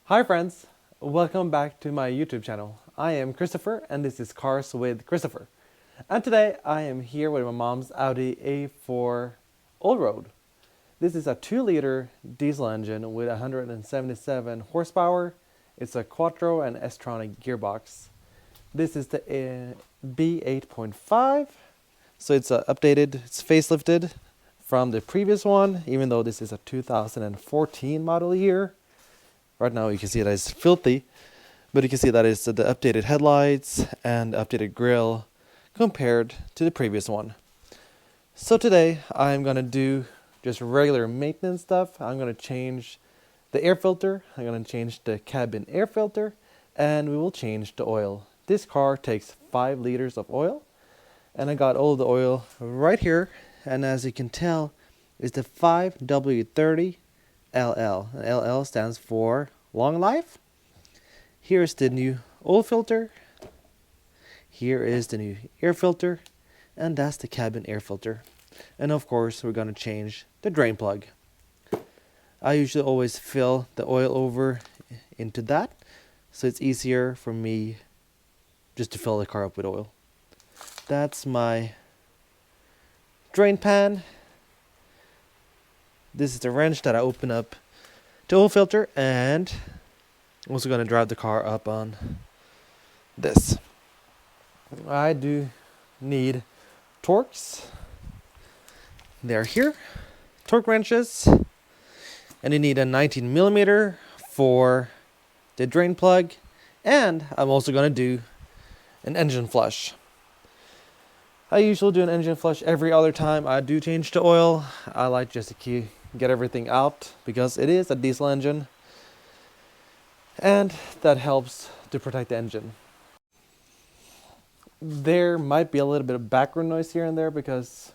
Hi friends, welcome back to my YouTube channel. I am Christopher and this is Cars with Christopher. And today I am here with my mom's Audi A4 Allroad. This is a 2-liter diesel engine with 177 horsepower. It's a Quattro and S-tronic gearbox. This is the B8.5, so it's updated, it's facelifted from the previous one, even though this is a 2014 model year. Right now you can see that it's filthy, but you can see that it's the updated headlights and updated grille compared to the previous one. So today I'm going to do just regular maintenance stuff. I'm going to change the air filter, I'm going to change the cabin air filter, and we will change the oil. This car takes 5 liters of oil, and I got all of the oil right here, and as you can tell, it's the 5W30 LL. LL stands for long life. Here's the new oil filter. Here is the new air filter. And that's the cabin air filter. And of course, we're going to change the drain plug. I usually always fill the oil over into that, so it's easier for me just to fill the car up with oil. That's my drain pan. This is the wrench that I open up the oil filter, and I'm also going to drive the car up on this. I do need torques. They're here. Torque wrenches. And you need a 19 millimeter for the drain plug. And I'm also going to do an engine flush. I usually do an engine flush every other time I do change the oil. I like just to get everything out because it is a diesel engine, and that helps to protect the engine. There might be a little bit of background noise here and there because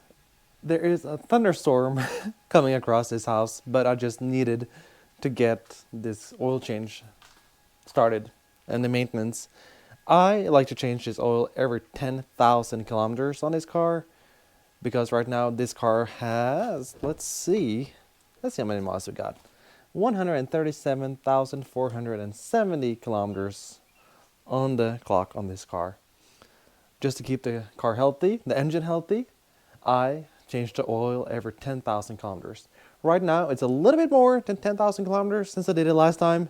there is a thunderstorm coming across this house, but I just needed to get this oil change started and the maintenance. I like to change this oil every 10,000 kilometers on this car, because right now this car has, let's see how many miles we got. 137,470 kilometers on the clock on this car. Just to keep the car healthy, the engine healthy, I change the oil every 10,000 kilometers. Right now it's a little bit more than 10,000 kilometers since I did it last time.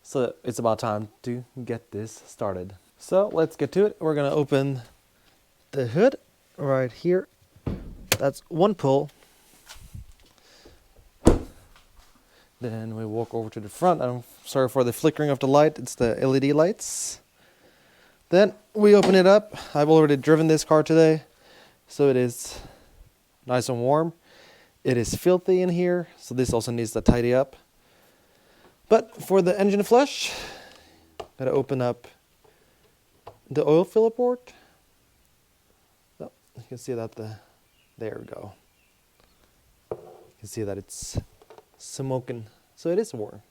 So it's about time to get this started. So let's get to it. We're gonna open the hood right here. That's one pull. Then we walk over to the front. I'm sorry for the flickering of the light. It's the LED lights. Then we open it up. I've already driven this car today, so it is nice and warm. It is filthy in here, so this also needs to tidy up. But for the engine flush, gotta open up the oil filler port. Oh, you can see that there we go. You can see that it's smoking, so it is warm.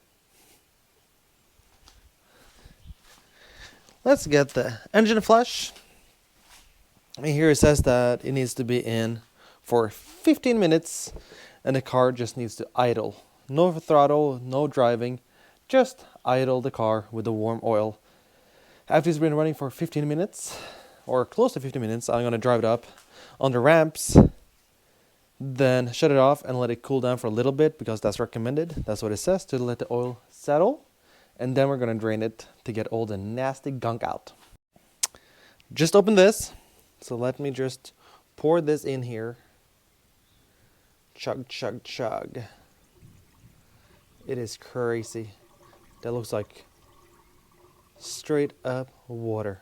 Let's get the engine flush. And here it says that it needs to be in for 15 minutes, and the car just needs to idle. No throttle, no driving. Just idle the car with the warm oil. After it's been running for 15 minutes, or close to 15 minutes, I'm going to drive it up on the ramps, then shut it off and let it cool down for a little bit, because that's recommended. That's what it says, to let the oil settle. And then we're going to drain it to get all the nasty gunk out. Just open this. So let me just pour this in here. Chug, chug, chug. It is crazy. That looks like straight up water.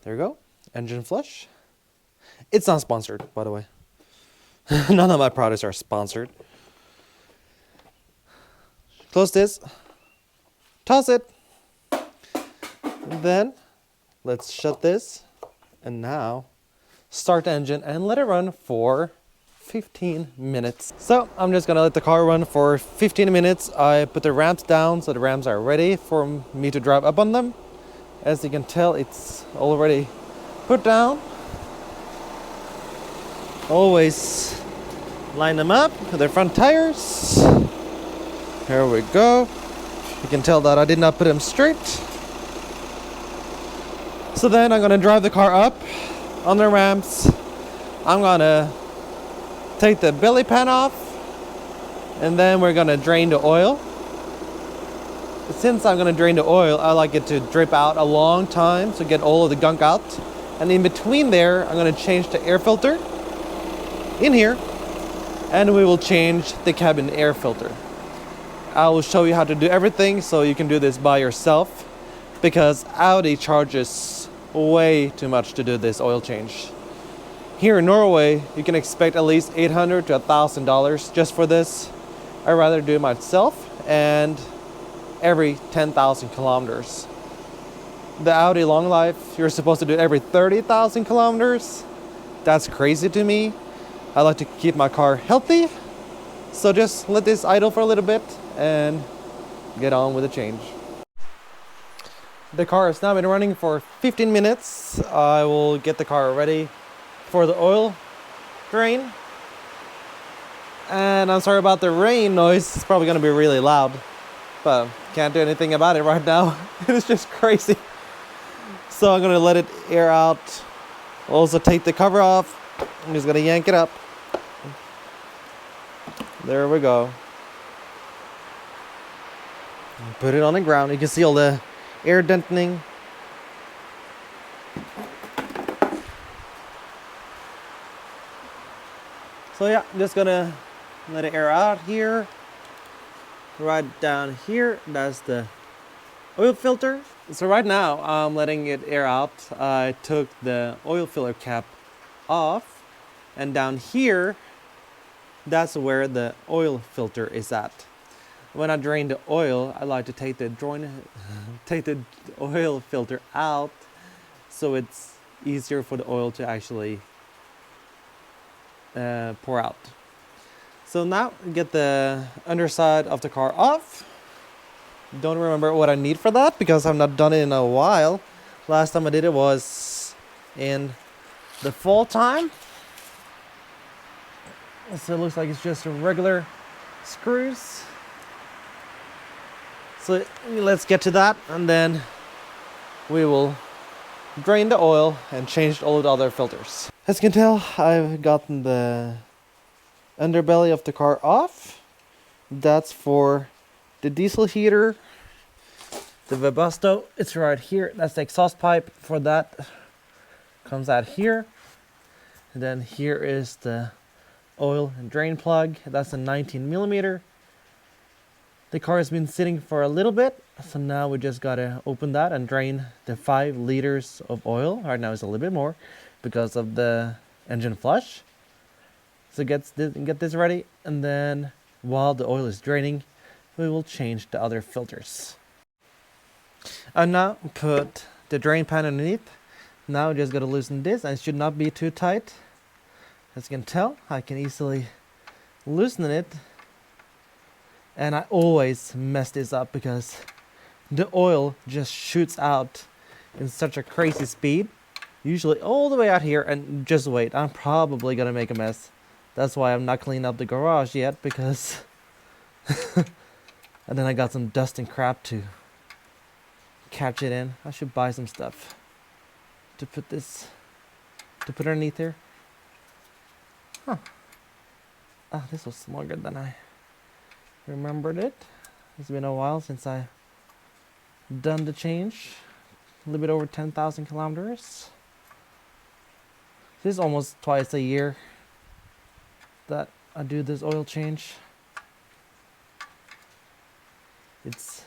There you go. Engine flush. It's not sponsored, by the way. None of my products are sponsored. Close this. Toss it. Then let's shut this. And now start the engine and let it run for 15 minutes. So I'm just gonna let the car run for 15 minutes. I put the ramps down so the ramps are ready for me to drive up on them. As you can tell, it's already put down. Always line them up with their front tires. Here we go. You can tell that I did not put them straight. So then I'm gonna drive the car up on the ramps. I'm gonna take the belly pan off, and then we're gonna drain the oil. Since I'm gonna drain the oil, I like it to drip out a long time to get all of the gunk out. And in between there, I'm gonna change the air filter in here, and we will change the cabin air filter. I will show you how to do everything so you can do this by yourself, because Audi charges way too much to do this oil change. Here in Norway, you can expect at least $800 to $1,000 just for this. I'd rather do it myself, and every 10,000 kilometers. The Audi Long Life, you're supposed to do it every 30,000 kilometers. That's crazy to me. I like to keep my car healthy, so just let this idle for a little bit and get on with the change. The car has now been running for 15 minutes. I will get the car ready for the oil drain. And I'm sorry about the rain noise. It's probably gonna be really loud, but can't do anything about it right now. It's just crazy. So I'm gonna let it air out. Also take the cover off. I'm just gonna yank it up. There we go. Put it on the ground. You can see all the air denting. So yeah, I'm just gonna let it air out here. Right down here, that's the oil filter. So right now, I'm letting it air out. I took the oil filler cap off, and down here, that's where the oil filter is at. When I drain the oil, I like to take the oil filter out, so it's easier for the oil to actually pour out. So now get the underside of the car off. Don't remember what I need for that because I've not done it in a while. Last time I did it was in the fall time. So it looks like it's just regular screws. So let's get to that, and then we will drain the oil and change all of the other filters. As you can tell, I've gotten the underbelly of the car off. That's for the diesel heater. The Webasto, it's right here. That's the exhaust pipe for that. Comes out here. And then here is the oil and drain plug. That's a 19 millimeter. The car has been sitting for a little bit, so now we just gotta open that and drain the 5 liters of oil. Right now it's a little bit more because of the engine flush. So get this ready, and then while the oil is draining, we will change the other filters. I now put the drain pan underneath. Now we just gotta loosen this, and it should not be too tight. As you can tell, I can easily loosen it. And I always mess this up because the oil just shoots out in such a crazy speed. Usually all the way out here, and just wait, I'm probably gonna make a mess. That's why I'm not cleaning up the garage yet, because and then I got some dust and crap to catch it in. I should buy some stuff to put underneath here. Huh. Ah, this was smaller than I remembered it. It's been a while since I done the change. A little bit over 10,000 kilometers. This is almost twice a year that I do this oil change. It's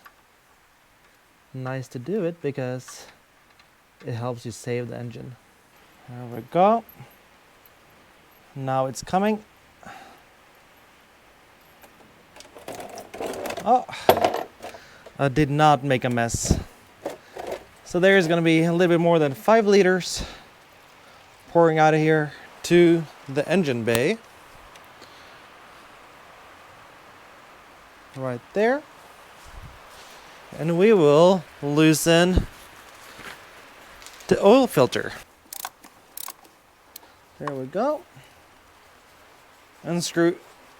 nice to do it because it helps you save the engine. There we go. Now it's coming. Oh, I did not make a mess. So there's going to be a little bit more than 5 liters pouring out of here to the engine bay. Right there. And we will loosen the oil filter. There we go. Unscrew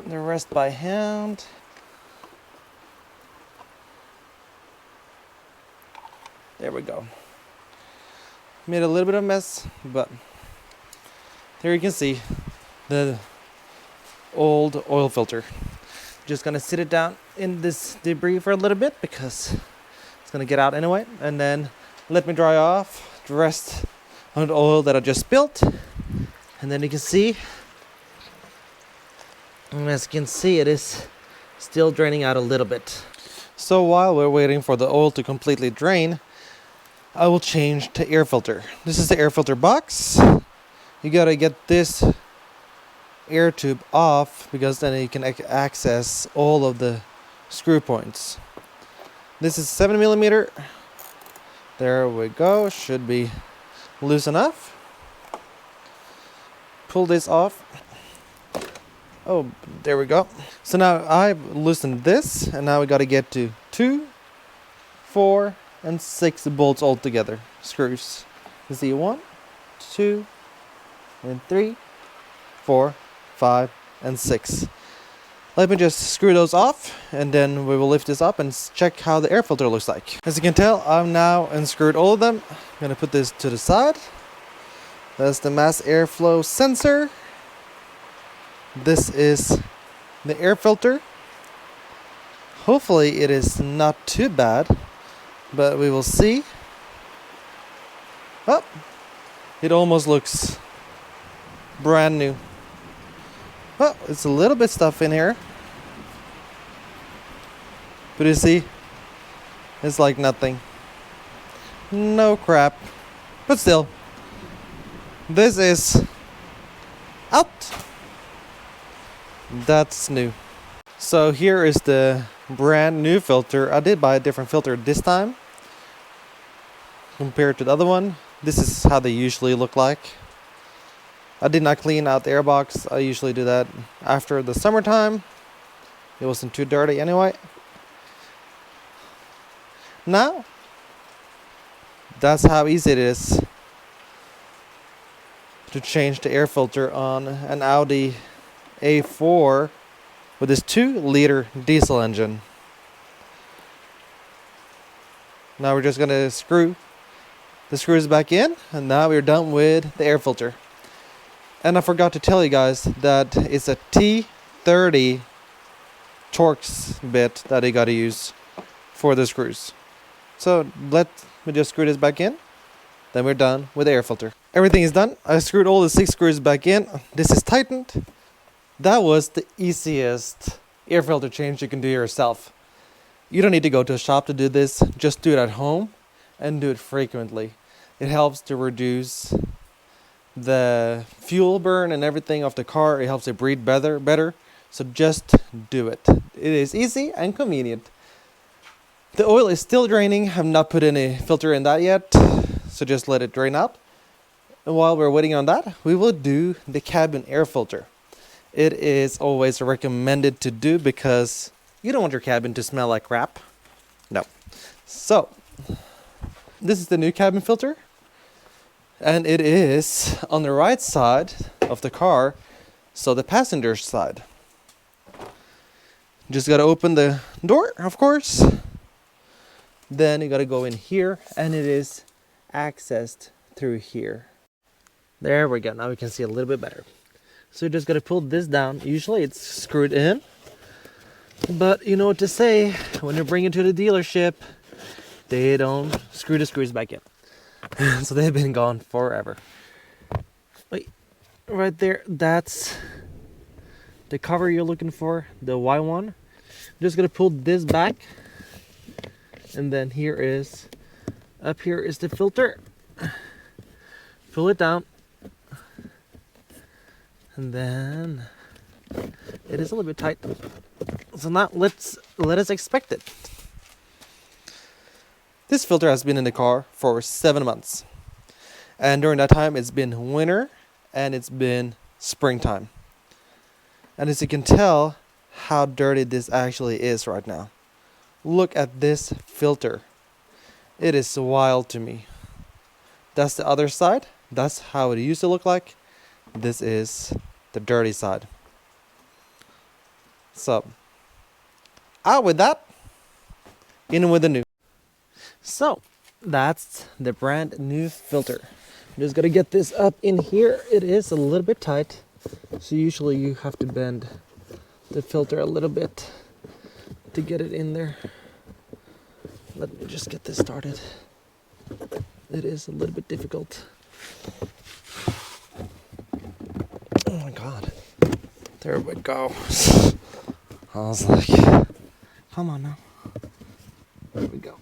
the rest by hand. There we go. Made a little bit of a mess, but there you can see the old oil filter. Just gonna sit it down in this debris for a little bit because it's gonna get out anyway, and then let me dry off the rest of the oil that I just spilled. And then you can see, and as you can see, it is still draining out a little bit. So while we're waiting for the oil to completely drain, I will change to air filter. This is the air filter box. You gotta get this air tube off because then you can access all of the screw points. This is 7mm. There we go. Should be loose enough. Pull this off. Oh, there we go. So now I've loosened this, and now we gotta get to 2, 4, and 6 bolts all together. Screws. You see 1, 2, and 3, 4, 5, and 6. Let me just screw those off, and then we will lift this up and check how the air filter looks like. As you can tell, I've now unscrewed all of them. I'm gonna put this to the side. That's the mass airflow sensor. This is the air filter. Hopefully it is not too bad, but we will see. Oh, it almost looks brand new. Well, it's a little bit stuff in here, but you see, it's like nothing. No crap. But still, this is out. That's new. So here is the brand new filter. I did buy a different filter this time compared to the other one. This is how they usually look like. I did not clean out the air box. I usually do that after the summertime. It wasn't too dirty anyway. Now, that's how easy it is to change the air filter on an Audi A4 with this 2-liter diesel engine. Now we're just going to screw the screws back in, and now we're done with the air filter. And I forgot to tell you guys that it's a T30 Torx bit that you got to use for the screws. So let me just screw this back in. Then we're done with the air filter. Everything is done. I screwed all the 6 screws back in. This is tightened. That was the easiest air filter change you can do yourself. You don't need to go to a shop to do this. Just do it at home and do it frequently. It helps to reduce the fuel burn and everything of the car. It helps it breathe better. So just do it. It is easy and convenient. The oil is still draining. I've not put any filter in that yet, so just let it drain out. And while we're waiting on that, we will do the cabin air filter. It is always recommended to do because you don't want your cabin to smell like crap. No. So this is the new cabin filter, and it is on the right side of the car, so the passenger side. Just gotta open the door, of course. Then you gotta go in here, and it is accessed through here. There we go. Now we can see a little bit better. So you just gotta pull this down. Usually it's screwed in, but you know what to say when you bring it to the dealership, they don't screw the screws back in. So they've been gone forever. Wait, right there, that's the cover you're looking for, the Y one. Just gonna pull this back, and then up here is the filter. Pull it down, and then it is a little bit tight. So now let us expect it. This filter has been in the car for 7 months, and during that time it's been winter and it's been springtime. And as you can tell how dirty this actually is right now. Look at this filter. It is wild to me. That's the other side. That's how it used to look like. This is the dirty side. So, out with that, in with the new. So, That's the brand new filter. I'm just gonna get this up in here. It is a little bit tight, so usually you have to bend the filter a little bit to get it in there. Let me just get this started. It is a little bit difficult. Oh my god. There we go. I was like, come on now. There we go.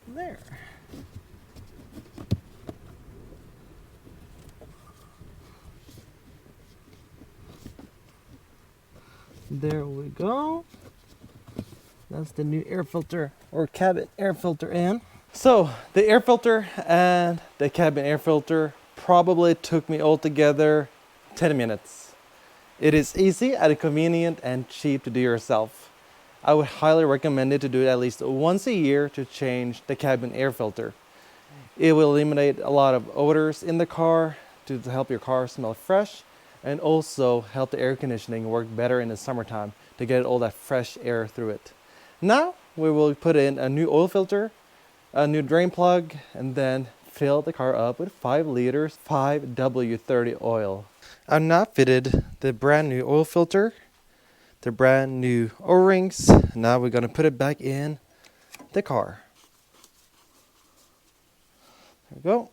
There. There we go. That's the new air filter or cabin air filter in. So the air filter and the cabin air filter probably took me altogether 10 minutes. It is easy and convenient and cheap to do yourself. I would highly recommend it to do it at least once a year to change the cabin air filter. It will eliminate a lot of odors in the car to help your car smell fresh, and also help the air conditioning work better in the summertime to get all that fresh air through it. Now we will put in a new oil filter, a new drain plug, and then fill the car up with 5 liters 5W30 oil. I've now fitted the brand new oil filter, the brand new O-rings. Now we're going to put it back in the car. There we go.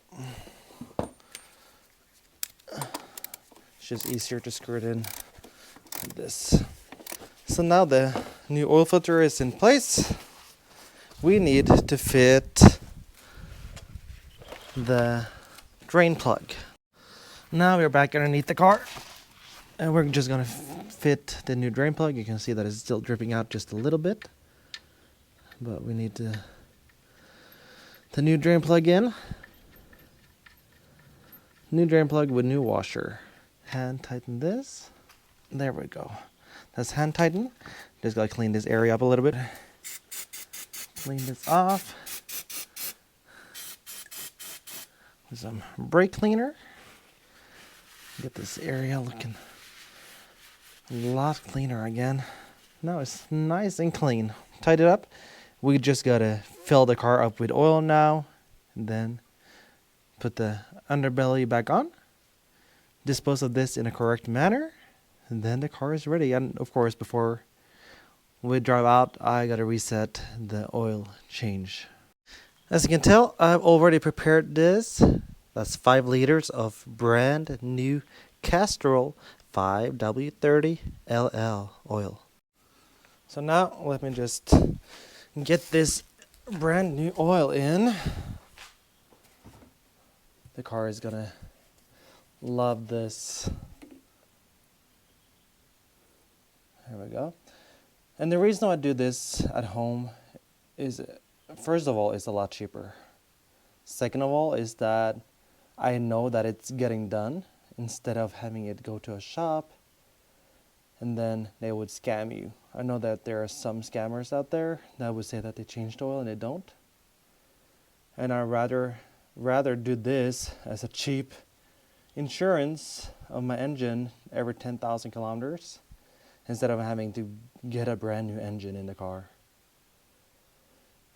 It's just easier to screw it in like this. So now the new oil filter is in place. We need to fit the drain plug. Now we're back underneath the car, and we're just gonna fit the new drain plug. You can see that it's still dripping out just a little bit, but we need the new drain plug in. New drain plug with new washer. Hand tighten this. There we go. That's hand tighten. Just gotta clean this area up a little bit. Clean this off with some brake cleaner. Get this area looking a lot cleaner again. Now it's nice and clean. Tied it up. We just gotta fill the car up with oil now, and then put the underbelly back on. Dispose of this in a correct manner, and then the car is ready. And of course, before we drive out, I gotta reset the oil change. As you can tell, I've already prepared this. That's 5 liters of brand new Castrol 5W30 LL oil. So now let me just get this brand new oil in. The car is gonna love this. There we go. And the reason I do this at home is, first of all, it's a lot cheaper. Second of all, is that I know that it's getting done instead of having it go to a shop and then they would scam you. I know that there are some scammers out there that would say that they changed oil and they don't. And I'd rather do this as a cheap insurance of my engine every 10,000 kilometers instead of having to get a brand new engine in the car.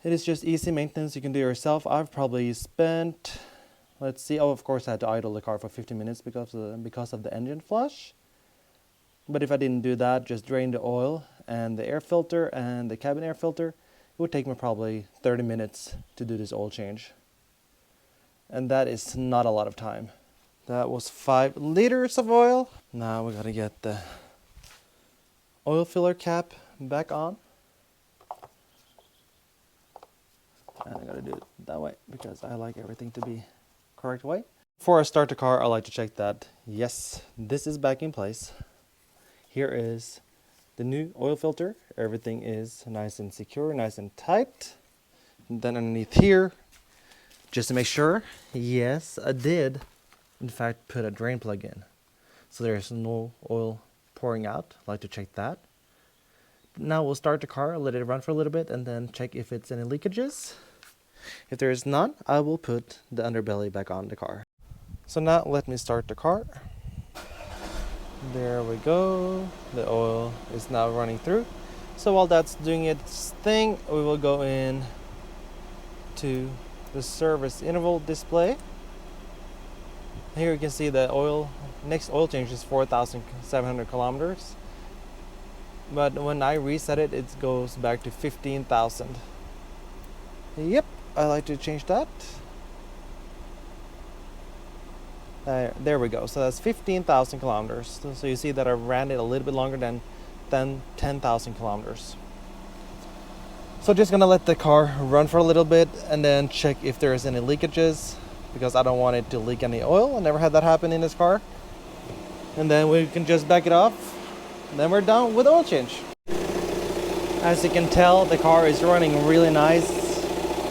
It is just easy maintenance you can do yourself. I've probably spent, let's see, of course I had to idle the car for 15 minutes because of the engine flush. But if I didn't do that, just drain the oil and the air filter and the cabin air filter, it would take me probably 30 minutes to do this oil change. And that is not a lot of time. That was 5 liters of oil. Now we gotta get the oil filler cap back on. And I gotta do it that way because I like everything to be correct way. Before I start the car, I like to check that, yes, this is back in place. Here is the new oil filter. Everything is nice and secure, nice and tight. And then underneath here, just to make sure, yes, I did, in fact, put a drain plug in. So there's no oil pouring out. I like to check that. Now we'll start the car, let it run for a little bit, and then check if it's any leakages. If there is none, I will put the underbelly back on the car. So now let me start the car. There we go. The oil is now running through. So while that's doing its thing, we will go in to the service interval display. Here you can see the next oil change is 4,700 kilometers. But when I reset it, it goes back to 15,000. Yep, I like to change that. There we go. So that's 15,000 kilometers. So you see that I ran it a little bit longer than 10,000 kilometers. So just gonna let the car run for a little bit and then check if there's any leakages, because I don't want it to leak any oil. I never had that happen in this car. And then we can just back it off. And then we're done with oil change. As you can tell, the car is running really nice.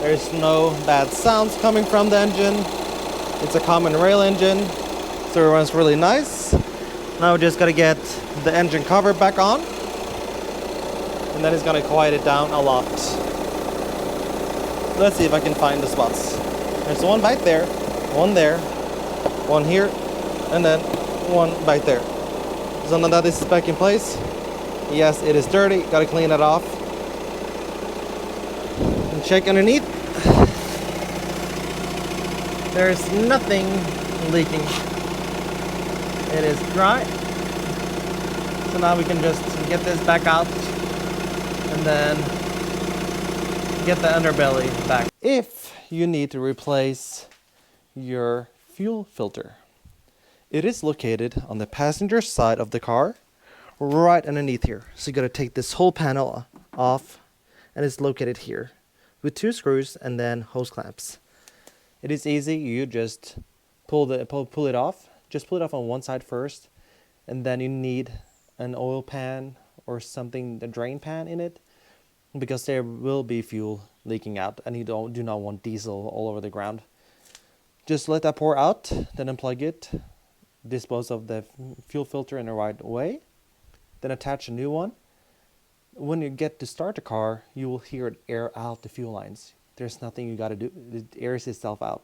There's no bad sounds coming from the engine. It's a common rail engine, so it runs really nice. Now we just gotta get the engine cover back on, and then it's gonna quiet it down a lot. Let's see if I can find the spots. There's one back there, one here, and then one back there. So now that this is back in place, yes, it is dirty, gotta clean it off. And check underneath. There's nothing leaking. It is dry. So now we can just get this back out and then get the underbelly back. If you need to replace your fuel filter, it is located on the passenger side of the car, right underneath here. So you gotta take this whole panel off, and it's located here with 2 screws and then hose clamps. It is easy. You just pull it off. Just pull it off on one side first, and then you need an oil pan or something, a drain pan in it, because there will be fuel leaking out, and you do not want diesel all over the ground. Just let that pour out, then unplug it, dispose of the fuel filter in the right way, then attach a new one. When you get to start the car, you will hear it air out the fuel lines. There's nothing you gotta do. It airs itself out.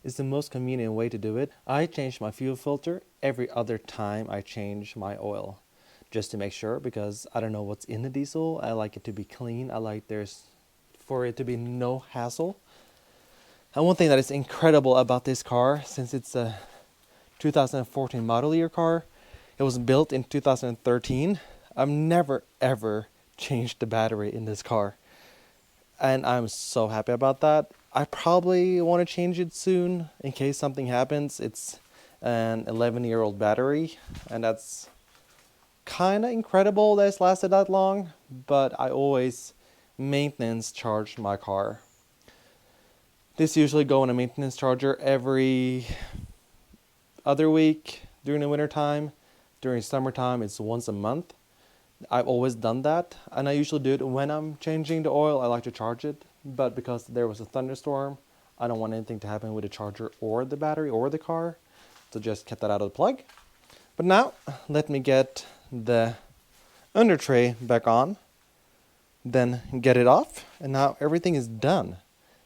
It's the most convenient way to do it. I change my fuel filter every other time I change my oil, just to make sure, because I don't know what's in the diesel. I like it to be clean. I like for it to be no hassle. And one thing that is incredible about this car, since it's a 2014 model year car, it was built in 2013. I've never ever changed the battery in this car. And I'm so happy about that. I probably want to change it soon in case something happens. It's an 11-year-old battery, and that's kind of incredible that it's lasted that long, but I always maintenance charge my car. This usually go on a maintenance charger every other week during the winter time. During summertime, it's once a month. I've always done that, and I usually do it when I'm changing the oil. I like to charge it, but because there was a thunderstorm, I don't want anything to happen with the charger or the battery or the car, so just get that out of the plug. But now, let me get the under tray back on, then get it off, and now everything is done.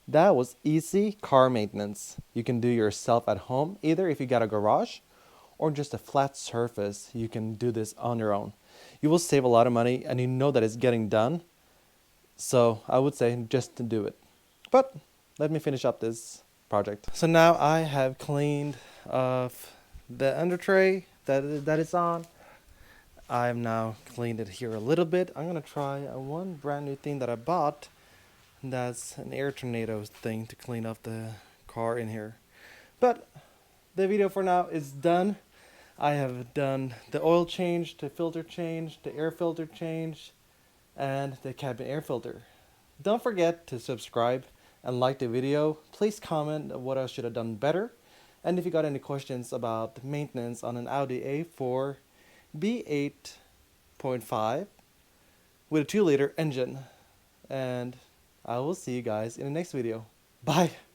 That was easy car maintenance. You can do yourself at home, either if you got a garage or just a flat surface. You can do this on your own. You will save a lot of money, and you know that it's getting done. So I would say just to do it. But let me finish up this project. So now I have cleaned off the under tray that it's on. I've now cleaned it here a little bit. I'm gonna try one brand new thing that I bought. That's an air tornado thing to clean up the car in here. But the video for now is done. I have done the oil change, the filter change, the air filter change, and the cabin air filter. Don't forget to subscribe and like the video. Please comment what I should have done better. And if you got any questions about maintenance on an Audi A4 B8.5 with a 2-liter engine. And I will see you guys in the next video. Bye!